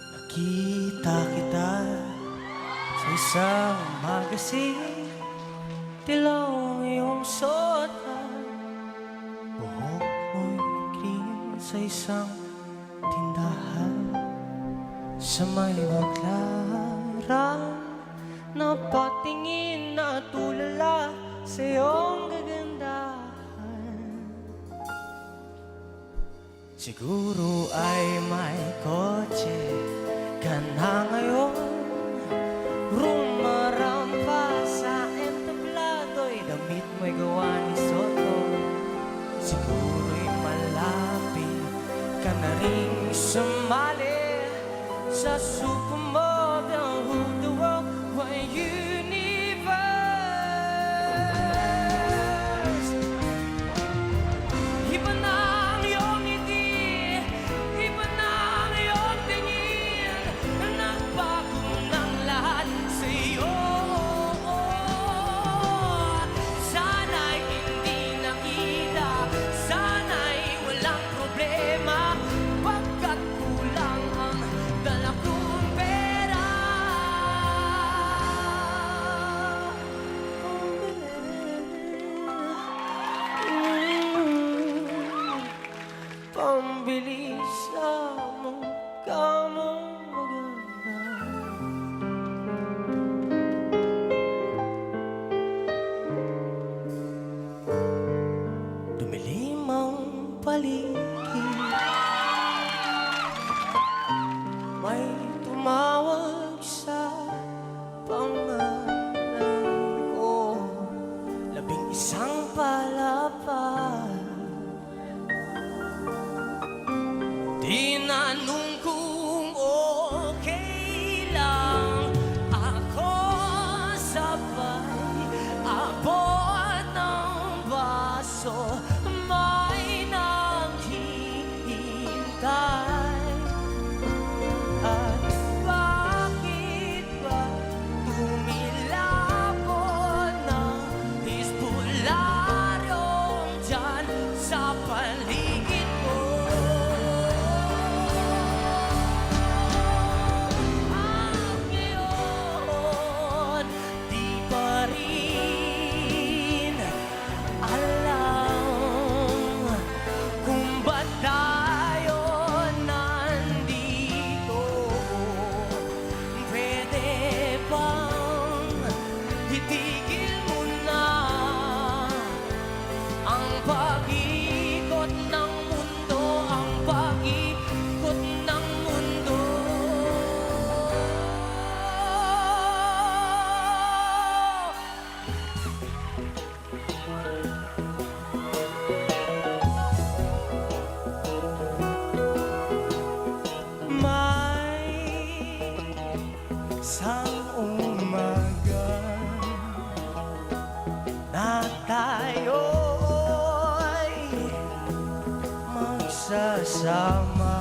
Nakita kita sa isang magazine, dilaw ang iyong suot, buhok mo'y green sa isang tindahan. Sa may baglaran, napatingin na tulala sa iyong kagandahan. Siguro ay may kotse ka na ngayon, rumarampa sa entablado, damit mo'y gawa ni Soto. Siguro'y malapit ka na rin sumali sa supermodel who the world wide universe. Iba na ang iyong ngiti, iba na ang iyong tingin, nagbago ng lahat sa iyo. Sana'y hindi nakita, sana'y walang problema, pagkat kulang ang dala kong pera. Pambili sa mukha mong maganda. Dumilim ang paligid, may tumawag sa pangalan ko, 11 palapad. Tinanong kung okay lang ako, sabay abot ng baso, may naghihintay. At bakit ba tumilapon ng isbularyong dyan sa paligid mo? At ngayon, di pa rin alam kung ba't tayo nandito. Pwede bang itigil mo na ang pag-ikot ng mundo, ang pag-ikot ng mundo? May isang umaga na tayo'y magsasama.